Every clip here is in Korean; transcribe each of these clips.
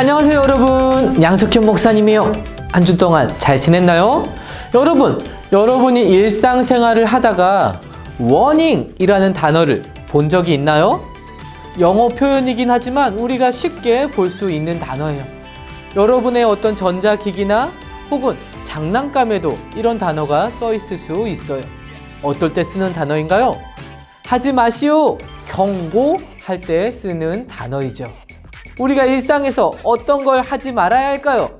안녕하세요 여러분, 양석현 목사님이에요. 한 주 동안 잘 지냈나요? 여러분이 일상생활을 하다가 워닝이라는 단어를 본 적이 있나요? 영어 표현이긴 하지만 우리가 쉽게 볼 수 있는 단어예요. 여러분의 어떤 전자기기나 혹은 장난감에도 이런 단어가 써 있을 수 있어요. 어떨 때 쓰는 단어인가요? 하지 마시오, 경고할 때 쓰는 단어이죠. 우리가 일상에서 어떤 걸 하지 말아야 할까요?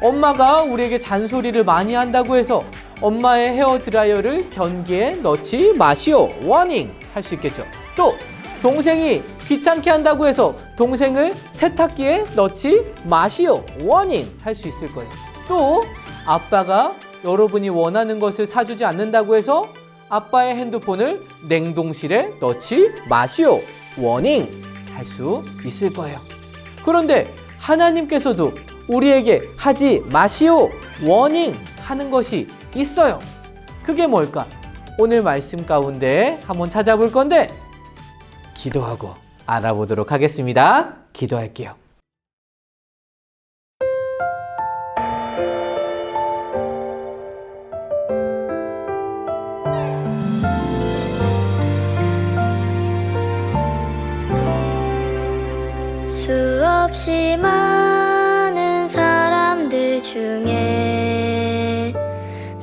엄마가 우리에게 잔소리를 많이 한다고 해서 엄마의 헤어드라이어를 변기에 넣지 마시오, 워닝 할 수 있겠죠. 또 동생이 귀찮게 한다고 해서 동생을 세탁기에 넣지 마시오, 워닝 할 수 있을 거예요. 또 아빠가 여러분이 원하는 것을 사주지 않는다고 해서 아빠의 핸드폰을 냉동실에 넣지 마시오, 워닝 할 수 있을 거예요. 그런데 하나님께서도 우리에게 하지 마시오, 워닝 하는 것이 있어요. 그게 뭘까? 오늘 말씀 가운데 한번 찾아볼 건데 기도하고 알아보도록 하겠습니다. 기도할게요. 수없이 많은 사람들 중에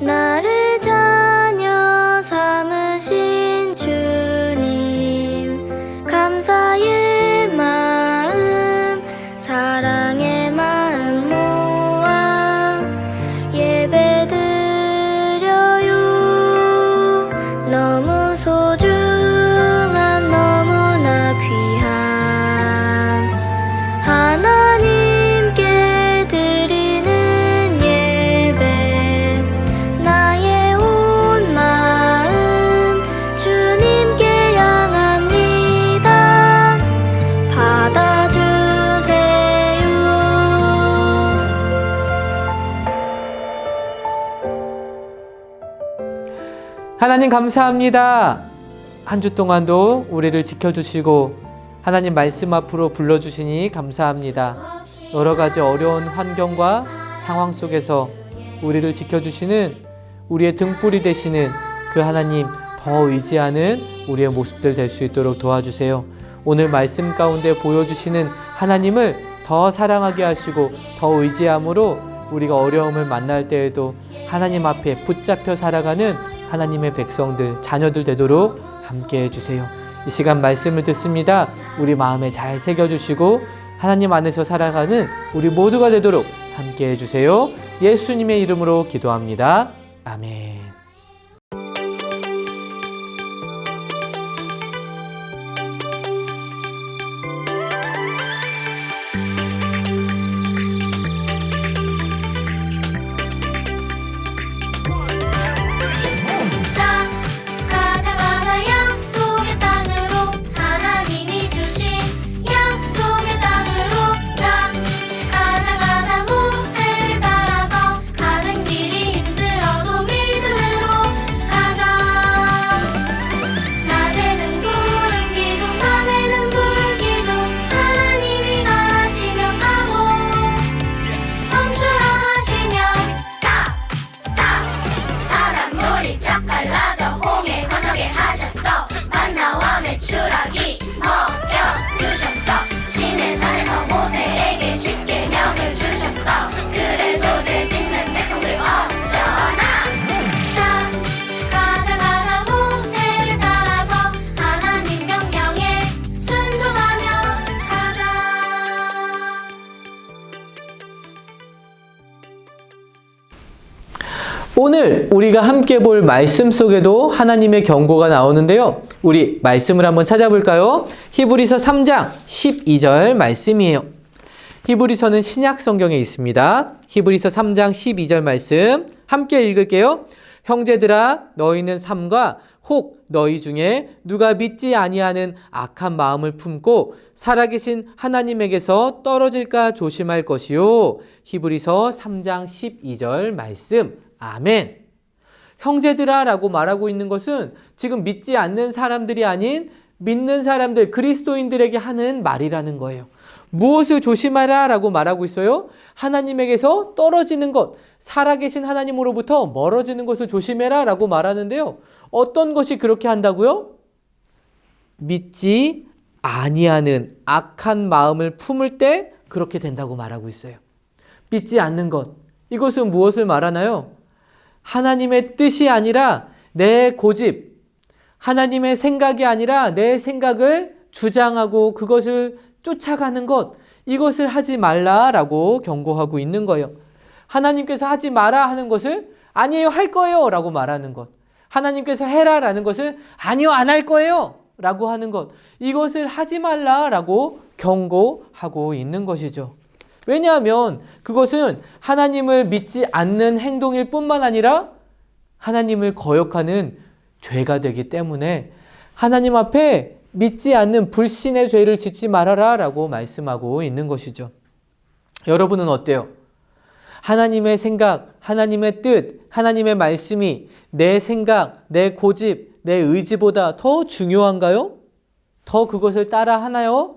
나를 자녀 삼으신 주님, 감사의 마음, 사랑의 마음 모아 예배드려요. 너무 소중한, 너무나 귀한 하나님께 드리는 예배, 나의 온 마음 주님께 향합니다. 받아주세요. 하나님 감사합니다. 한 주 동안도 우리를 지켜주시고 하나님 말씀 앞으로 불러주시니 감사합니다. 여러 가지 어려운 환경과 상황 속에서 우리를 지켜주시는, 우리의 등불이 되시는 그 하나님 더 의지하는 우리의 모습들 될 수 있도록 도와주세요. 오늘 말씀 가운데 보여주시는 하나님을 더 사랑하게 하시고 더 의지함으로 우리가 어려움을 만날 때에도 하나님 앞에 붙잡혀 살아가는 하나님의 백성들, 자녀들 되도록 함께 해주세요. 이 시간 말씀을 듣습니다. 우리 마음에 잘 새겨주시고 하나님 안에서 살아가는 우리 모두가 되도록 함께 해주세요. 예수님의 이름으로 기도합니다. 아멘. 자, 가자 약속의 땅으로, 하나님이 주신 약속의 땅으로. 자, 가자 모세를 따라서, 가는 길이 힘들어도 믿음으로 가자. 낮에는 구름 기둥, 밤에는 불 기둥, 하나님이 가라시면 가고, 멈추라 하시면 stop, stop. 바닷물이 쫙 갈라져 홍해 건너게 하셨어. 만나와 메추라기 먹여주셨어. 시내산에서 모세에게 십계명을 주셨어. 그래도 죄 짓는 백성들 어쩌나. 자, 가자 모세를 따라서 하나님 명령에 순종하며 가자. 오늘 우리가 함께 볼 말씀 속에도 하나님의 경고가 나오는데요. 우리 말씀을 한번 찾아볼까요? 히브리서 3장 12절 말씀이에요. 히브리서는 신약 성경에 있습니다. 히브리서 3장 12절 말씀 함께 읽을게요. 형제들아, 너희는 삼가 혹 너희 중에 누가 믿지 아니하는 악한 마음을 품고 살아계신 하나님에게서 떨어질까 조심할 것이요. 히브리서 3장 12절 말씀. 아멘. 형제들아 라고 말하고 있는 것은 지금 믿지 않는 사람들이 아닌 믿는 사람들, 그리스도인들에게 하는 말이라는 거예요. 무엇을 조심하라 라고 말하고 있어요? 하나님에게서 떨어지는 것, 살아계신 하나님으로부터 멀어지는 것을 조심해라 라고 말하는데요. 어떤 것이 그렇게 한다고요? 믿지 아니하는 악한 마음을 품을 때 그렇게 된다고 말하고 있어요. 믿지 않는 것, 이것은 무엇을 말하나요? 하나님의 뜻이 아니라 내 고집, 하나님의 생각이 아니라 내 생각을 주장하고 그것을 쫓아가는 것, 이것을 하지 말라라고 경고하고 있는 거예요. 하나님께서 하지 마라 하는 것을 아니에요, 할 거예요 라고 말하는 것, 하나님께서 해라라는 것을 아니요, 안 할 거예요 라고 하는 것, 이것을 하지 말라라고 경고하고 있는 것이죠. 왜냐하면 그것은 하나님을 믿지 않는 행동일 뿐만 아니라 하나님을 거역하는 죄가 되기 때문에 하나님 앞에 믿지 않는 불신의 죄를 짓지 말아라 라고 말씀하고 있는 것이죠. 여러분은 어때요? 하나님의 생각, 하나님의 뜻, 하나님의 말씀이 내 생각, 내 고집, 내 의지보다 더 중요한가요? 더 그것을 따라 하나요?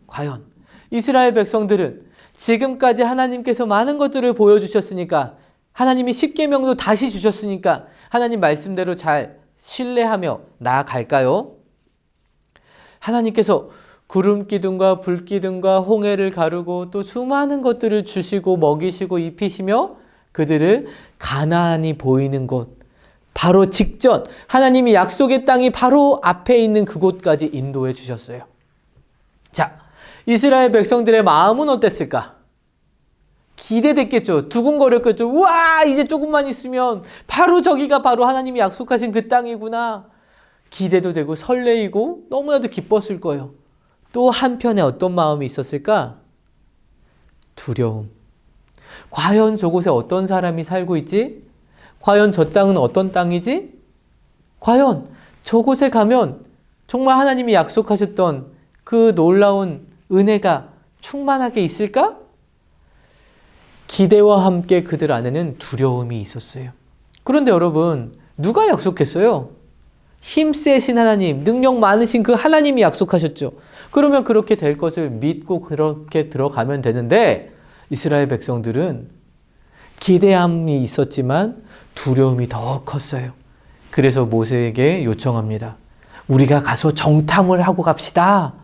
과연 이스라엘 백성들은 지금까지 하나님께서 많은 것들을 보여주셨으니까, 하나님이 십계명도 다시 주셨으니까 하나님 말씀대로 잘 신뢰하며 나아갈까요? 하나님께서 구름 기둥과 불 기둥과 홍해를 가르고 또 수많은 것들을 주시고 먹이시고 입히시며 그들을 가나안이 보이는 곳, 바로 직전 하나님이 약속의 땅이 바로 앞에 있는 그곳까지 인도해 주셨어요. 자, 이스라엘 백성들의 마음은 어땠을까? 기대됐겠죠. 두근거렸겠죠. 우와, 이제 조금만 있으면 바로 저기가 바로 하나님이 약속하신 그 땅이구나. 기대도 되고 설레이고 너무나도 기뻤을 거예요. 또 한편에 어떤 마음이 있었을까? 두려움. 과연 저곳에 어떤 사람이 살고 있지? 과연 저 땅은 어떤 땅이지? 과연 저곳에 가면 정말 하나님이 약속하셨던 그 놀라운 은혜가 충만하게 있을까? 기대와 함께 그들 안에는 두려움이 있었어요. 그런데 여러분, 누가 약속했어요? 힘세신 하나님, 능력 많으신 그 하나님이 약속하셨죠. 그러면 그렇게 될 것을 믿고 그렇게 들어가면 되는데, 이스라엘 백성들은 기대함이 있었지만 두려움이 더 컸어요. 그래서 모세에게 요청합니다. 우리가 가서 정탐을 하고 갑시다.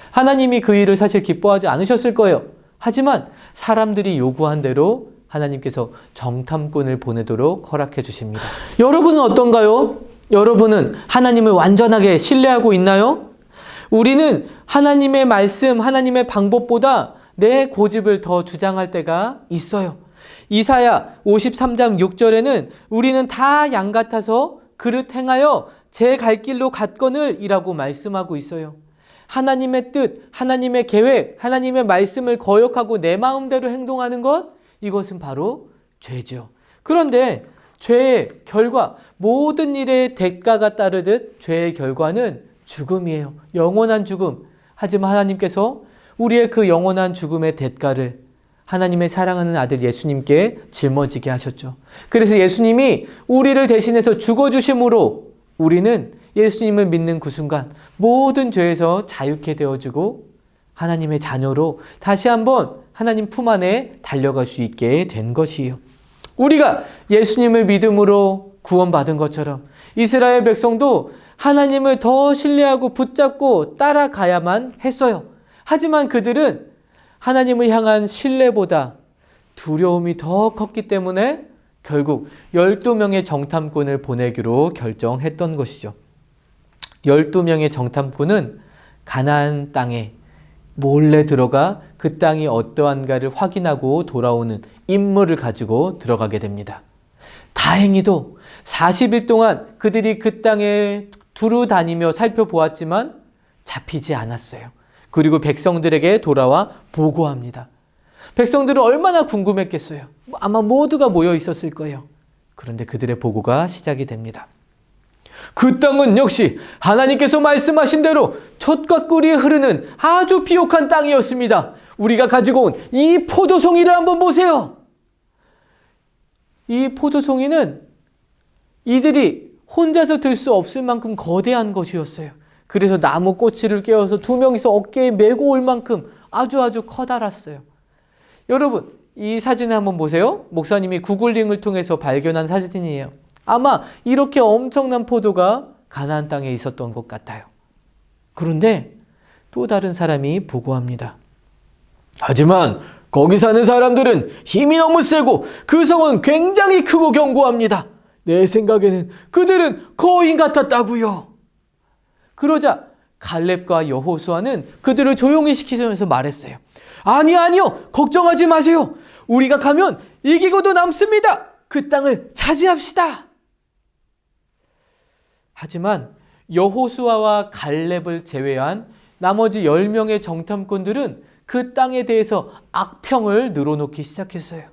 하나님이 그 일을 사실 기뻐하지 않으셨을 거예요. 하지만 사람들이 요구한 대로 하나님께서 정탐꾼을 보내도록 허락해 주십니다. 여러분은 어떤가요? 여러분은 하나님을 완전하게 신뢰하고 있나요? 우리는 하나님의 말씀, 하나님의 방법보다 내 고집을 더 주장할 때가 있어요. 이사야 53장 6절에는 우리는 다 양 같아서 그릇 행하여 제 갈 길로 갔거늘 이라고 말씀하고 있어요. 하나님의 뜻, 하나님의 계획, 하나님의 말씀을 거역하고 내 마음대로 행동하는 것, 이것은 바로 죄죠. 그런데 죄의 결과, 모든 일에 대가가 따르듯 죄의 결과는 죽음이에요. 영원한 죽음. 하지만 하나님께서 우리의 그 영원한 죽음의 대가를 하나님의 사랑하는 아들 예수님께 짊어지게 하셨죠. 그래서 예수님이 우리를 대신해서 죽어주심으로 우리는 예수님을 믿는 그 순간 모든 죄에서 자유케 되어지고 하나님의 자녀로 다시 한번 하나님 품 안에 달려갈 수 있게 된 것이에요. 우리가 예수님을 믿음으로 구원받은 것처럼 이스라엘 백성도 하나님을 더 신뢰하고 붙잡고 따라가야만 했어요. 하지만 그들은 하나님을 향한 신뢰보다 두려움이 더 컸기 때문에 결국 12명의 정탐꾼을 보내기로 결정했던 것이죠. 12명의 정탐꾼은 가나안 땅에 몰래 들어가 그 땅이 어떠한가를 확인하고 돌아오는 임무를 가지고 들어가게 됩니다. 다행히도 40일 동안 그들이 그 땅에 두루 다니며 살펴보았지만 잡히지 않았어요. 그리고 백성들에게 돌아와 보고합니다. 백성들은 얼마나 궁금했겠어요. 아마 모두가 모여 있었을 거예요. 그런데 그들의 보고가 시작이 됩니다. 그 땅은 역시 하나님께서 말씀하신 대로 젖과 꿀이 흐르는 아주 비옥한 땅이었습니다. 우리가 가지고 온 이 포도송이를 한번 보세요. 이 포도송이는 이들이 혼자서 들 수 없을 만큼 거대한 것이었어요. 그래서 나무 꼬치를 깨워서 두 명이서 어깨에 메고 올 만큼 아주 커다랐어요. 여러분, 이 사진을 한번 보세요. 목사님이 구글링을 통해서 발견한 사진이에요. 아마 이렇게 엄청난 포도가 가나안 땅에 있었던 것 같아요. 그런데 또 다른 사람이 보고합니다. 하지만 거기 사는 사람들은 힘이 너무 세고 그 성은 굉장히 크고 견고합니다. 내 생각에는 그들은 거인 같았다고요. 그러자 갈렙과 여호수아는 그들을 조용히 시키면서 말했어요. 아니요. 걱정하지 마세요. 우리가 가면 이기고도 남습니다. 그 땅을 차지합시다. 하지만 여호수아와 갈렙을 제외한 나머지 10명의 정탐꾼들은 그 땅에 대해서 악평을 늘어놓기 시작했어요.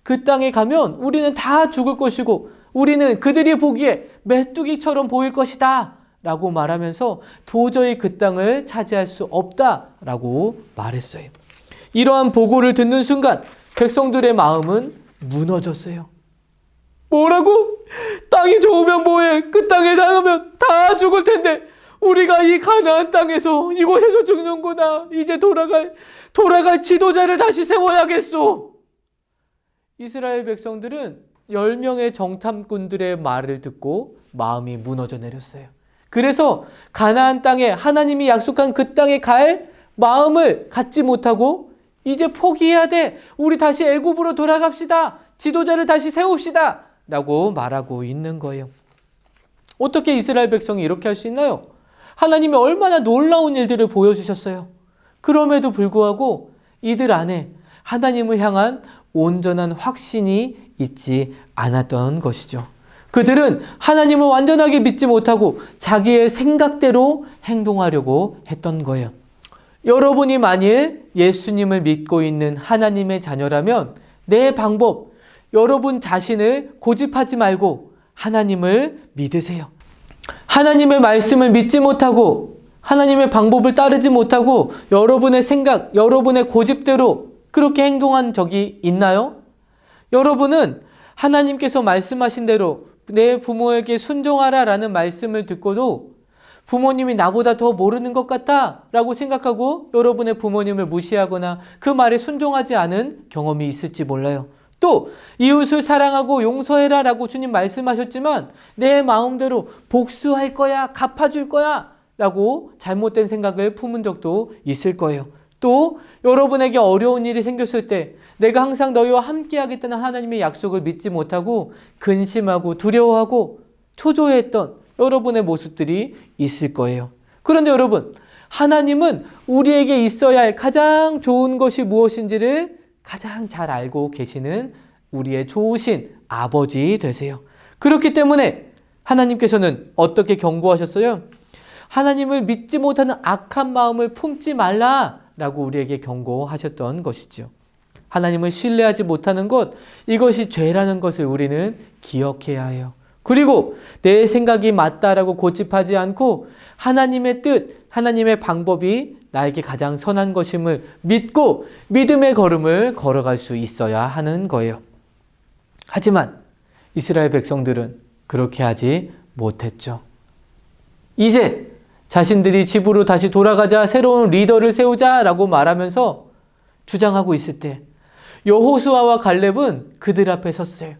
그 땅에 가면 우리는 다 죽을 것이고 우리는 그들이 보기에 메뚜기처럼 보일 것이다 라고 말하면서 도저히 그 땅을 차지할 수 없다라고 말했어요. 이러한 보고를 듣는 순간 백성들의 마음은 무너졌어요. 뭐라고? 땅이 좋으면 뭐해? 그 땅에 나가면 다 죽을 텐데 우리가 이 가나안 땅에서 이곳에서 죽는구나. 이제 돌아갈 지도자를 다시 세워야겠소. 이스라엘 백성들은 10명의 정탐꾼들의 말을 듣고 마음이 무너져 내렸어요. 그래서 가나안 땅에 하나님이 약속한 그 땅에 갈 마음을 갖지 못하고 이제 포기해야 돼. 우리 다시 애굽으로 돌아갑시다. 지도자를 다시 세웁시다. 라고 말하고 있는 거예요. 어떻게 이스라엘 백성이 이렇게 할 수 있나요? 하나님이 얼마나 놀라운 일들을 보여주셨어요. 그럼에도 불구하고 이들 안에 하나님을 향한 온전한 확신이 있지 않았던 것이죠. 그들은 하나님을 완전하게 믿지 못하고 자기의 생각대로 행동하려고 했던 거예요. 여러분이 만일 예수님을 믿고 있는 하나님의 자녀라면 내 방법, 여러분 자신을 고집하지 말고 하나님을 믿으세요. 하나님의 말씀을 믿지 못하고 하나님의 방법을 따르지 못하고 여러분의 생각, 여러분의 고집대로 그렇게 행동한 적이 있나요? 여러분은 하나님께서 말씀하신 대로 내 부모에게 순종하라 라는 말씀을 듣고도 부모님이 나보다 더 모르는 것 같다 라고 생각하고 여러분의 부모님을 무시하거나 그 말에 순종하지 않은 경험이 있을지 몰라요. 또 이웃을 사랑하고 용서해라 라고 주님 말씀하셨지만 내 마음대로 복수할 거야, 갚아줄 거야 라고 잘못된 생각을 품은 적도 있을 거예요. 또 여러분에게 어려운 일이 생겼을 때 내가 항상 너희와 함께 하겠다는 하나님의 약속을 믿지 못하고 근심하고 두려워하고 초조해했던 여러분의 모습들이 있을 거예요. 그런데 여러분, 하나님은 우리에게 있어야 할 가장 좋은 것이 무엇인지를 가장 잘 알고 계시는 우리의 좋으신 아버지 되세요. 그렇기 때문에 하나님께서는 어떻게 경고하셨어요? 하나님을 믿지 못하는 악한 마음을 품지 말라라고 우리에게 경고하셨던 것이죠. 하나님을 신뢰하지 못하는 것, 이것이 죄라는 것을 우리는 기억해야 해요. 그리고 내 생각이 맞다라고 고집하지 않고 하나님의 뜻, 하나님의 방법이 나에게 가장 선한 것임을 믿고 믿음의 걸음을 걸어갈 수 있어야 하는 거예요. 하지만 이스라엘 백성들은 그렇게 하지 못했죠. 이제 자신들이 집으로 다시 돌아가자, 새로운 리더를 세우자라고 말하면서 주장하고 있을 때 여호수아와 갈렙은 그들 앞에 섰어요.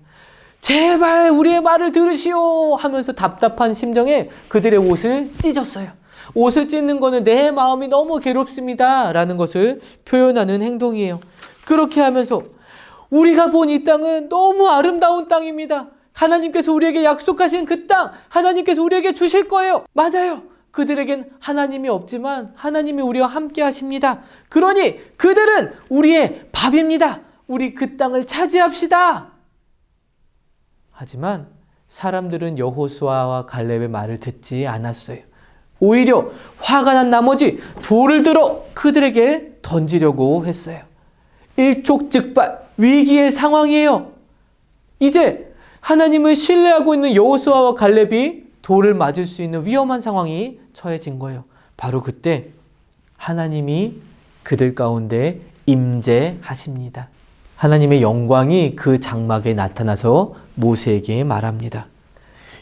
제발 우리의 말을 들으시오 하면서 답답한 심정에 그들의 옷을 찢었어요. 옷을 찢는 거는 내 마음이 너무 괴롭습니다 라는 것을 표현하는 행동이에요. 그렇게 하면서 우리가 본 이 땅은 너무 아름다운 땅입니다. 하나님께서 우리에게 약속하신 그 땅, 하나님께서 우리에게 주실 거예요. 맞아요. 그들에겐 하나님이 없지만 하나님이 우리와 함께 하십니다. 그러니 그들은 우리의 밥입니다. 우리 그 땅을 차지합시다. 하지만 사람들은 여호수아와 갈렙의 말을 듣지 않았어요. 오히려 화가 난 나머지 돌을 들어 그들에게 던지려고 했어요. 일촉즉발 위기의 상황이에요. 이제 하나님을 신뢰하고 있는 여호수아와 갈렙이 돌을 맞을 수 있는 위험한 상황이 처해진 거예요. 바로 그때 하나님이 그들 가운데 임재하십니다. 하나님의 영광이 그 장막에 나타나서 모세에게 말합니다.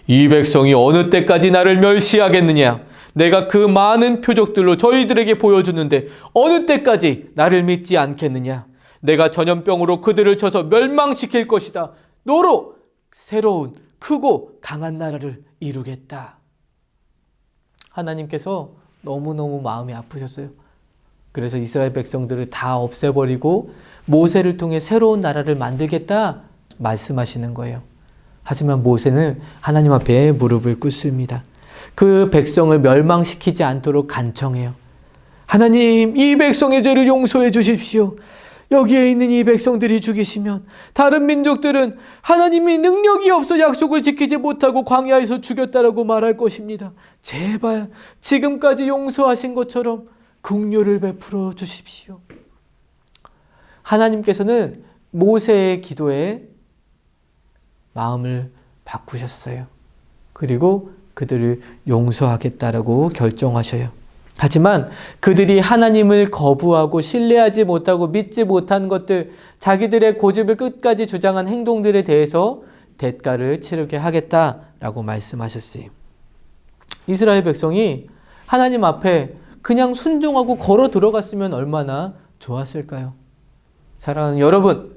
이 백성이 어느 때까지 나를 멸시하겠느냐? 내가 그 많은 표적들로 저희들에게 보여주는데 어느 때까지 나를 믿지 않겠느냐? 내가 전염병으로 그들을 쳐서 멸망시킬 것이다. 너로 새로운 크고 강한 나라를 이루겠다. 하나님께서 너무너무 마음이 아프셨어요. 그래서 이스라엘 백성들을 다 없애버리고 모세를 통해 새로운 나라를 만들겠다 말씀하시는 거예요. 하지만 모세는 하나님 앞에 무릎을 꿇습니다. 그 백성을 멸망시키지 않도록 간청해요. 하나님, 이 백성의 죄를 용서해 주십시오. 여기에 있는 이 백성들이 죽이시면 다른 민족들은 하나님이 능력이 없어 약속을 지키지 못하고 광야에서 죽였다라고 말할 것입니다. 제발 지금까지 용서하신 것처럼 긍휼을 베풀어 주십시오. 하나님께서는 모세의 기도에 마음을 바꾸셨어요. 그리고 그들을 용서하겠다라고 결정하셔요. 하지만 그들이 하나님을 거부하고 신뢰하지 못하고 믿지 못한 것들, 자기들의 고집을 끝까지 주장한 행동들에 대해서 대가를 치르게 하겠다라고 말씀하셨어요. 이스라엘 백성이 하나님 앞에 그냥 순종하고 걸어 들어갔으면 얼마나 좋았을까요? 사랑하는 여러분,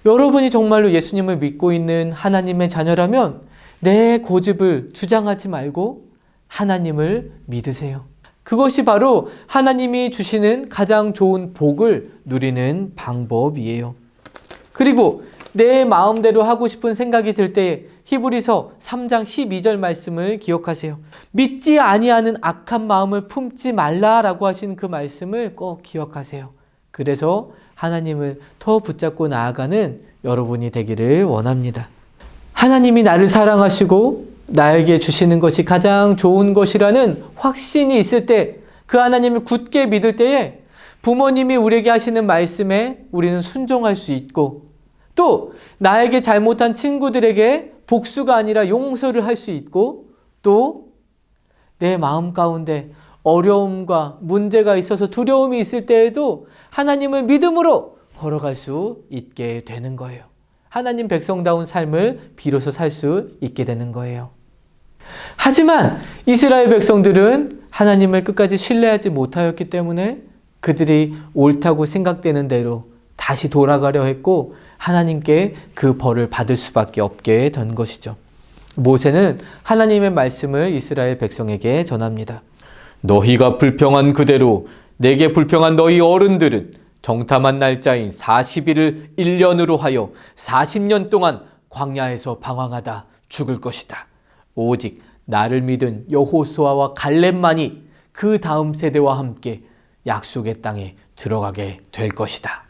여러분이 정말로 예수님을 믿고 있는 하나님의 자녀라면 내 고집을 주장하지 말고 하나님을 믿으세요. 그것이 바로 하나님이 주시는 가장 좋은 복을 누리는 방법이에요. 그리고 내 마음대로 하고 싶은 생각이 들 때 히브리서 3장 12절 말씀을 기억하세요. 믿지 아니하는 악한 마음을 품지 말라라고 하신 그 말씀을 꼭 기억하세요. 그래서 하나님을 더 붙잡고 나아가는 여러분이 되기를 원합니다. 하나님이 나를 사랑하시고 나에게 주시는 것이 가장 좋은 것이라는 확신이 있을 때, 그 하나님을 굳게 믿을 때에 부모님이 우리에게 하시는 말씀에 우리는 순종할 수 있고, 또 나에게 잘못한 친구들에게 복수가 아니라 용서를 할 수 있고, 또 내 마음 가운데 어려움과 문제가 있어서 두려움이 있을 때에도 하나님을 믿음으로 걸어갈 수 있게 되는 거예요. 하나님 백성다운 삶을 비로소 살 수 있게 되는 거예요. 하지만 이스라엘 백성들은 하나님을 끝까지 신뢰하지 못하였기 때문에 그들이 옳다고 생각되는 대로 다시 돌아가려 했고 하나님께 그 벌을 받을 수밖에 없게 된 것이죠. 모세는 하나님의 말씀을 이스라엘 백성에게 전합니다. 너희가 불평한 그대로 내게 불평한 너희 어른들은 정탐한 날짜인 40일을 1년으로 하여 40년 동안 광야에서 방황하다 죽을 것이다. 오직 나를 믿은 여호수아와 갈렙만이 그 다음 세대와 함께 약속의 땅에 들어가게 될 것이다.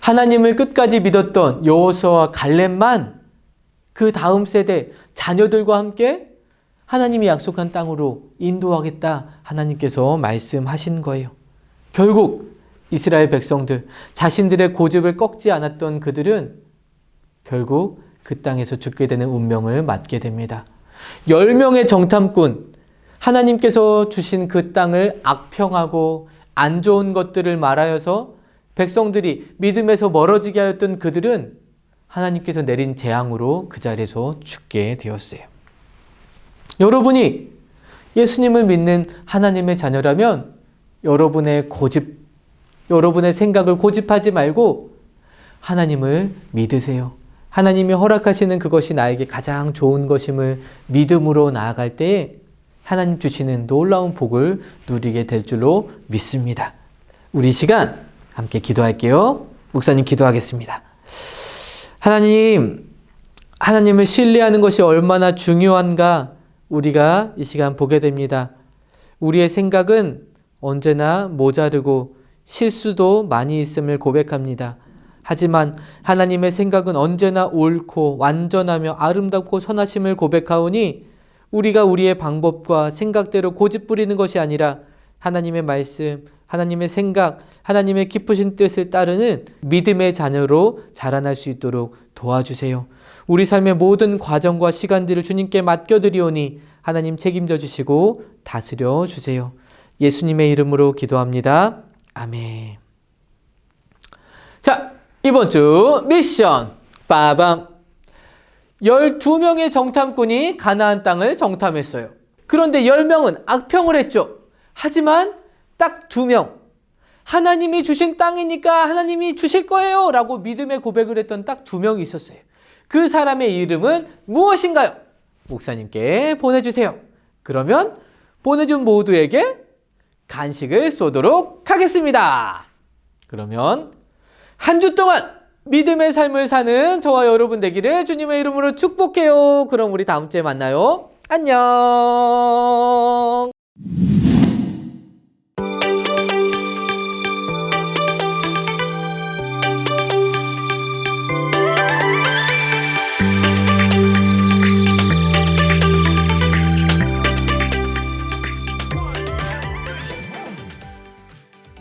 하나님을 끝까지 믿었던 여호수아와 갈렙만 그 다음 세대 자녀들과 함께 하나님이 약속한 땅으로 인도하겠다 하나님께서 말씀하신 거예요. 결국 이스라엘 백성들, 자신들의 고집을 꺾지 않았던 그들은 결국 그 땅에서 죽게 되는 운명을 맞게 됩니다. 10명의 정탐꾼, 하나님께서 주신 그 땅을 악평하고 안 좋은 것들을 말하여서 백성들이 믿음에서 멀어지게 하였던 그들은 하나님께서 내린 재앙으로 그 자리에서 죽게 되었어요. 여러분이 예수님을 믿는 하나님의 자녀라면 여러분의 고집, 여러분의 생각을 고집하지 말고 하나님을 믿으세요. 하나님이 허락하시는 그것이 나에게 가장 좋은 것임을 믿음으로 나아갈 때에 하나님 주시는 놀라운 복을 누리게 될 줄로 믿습니다. 우리 이 시간 함께 기도할게요. 목사님 기도하겠습니다. 하나님을 신뢰하는 것이 얼마나 중요한가 우리가 이 시간 보게 됩니다. 우리의 생각은 언제나 모자르고 실수도 많이 있음을 고백합니다. 하지만 하나님의 생각은 언제나 옳고 완전하며 아름답고 선하심을 고백하오니 우리가 우리의 방법과 생각대로 고집 부리는 것이 아니라 하나님의 말씀, 하나님의 생각, 하나님의 깊으신 뜻을 따르는 믿음의 자녀로 자라날 수 있도록 도와주세요. 우리 삶의 모든 과정과 시간들을 주님께 맡겨드리오니 하나님 책임져 주시고 다스려 주세요. 예수님의 이름으로 기도합니다. 아멘. 자, 이번 주 미션 빠밤. 12명의 정탐꾼이 가나안 땅을 정탐했어요. 그런데 10명은 악평을 했죠. 하지만 딱 2명, 하나님이 주신 땅이니까 하나님이 주실 거예요 라고 믿음의 고백을 했던 딱 2명이 있었어요. 그 사람의 이름은 무엇인가요? 목사님께 보내주세요. 그러면 보내준 모두에게 간식을 쏘도록 하겠습니다. 그러면 한 주 동안 믿음의 삶을 사는 저와 여러분 되기를 주님의 이름으로 축복해요. 그럼 우리 다음 주에 만나요. 안녕.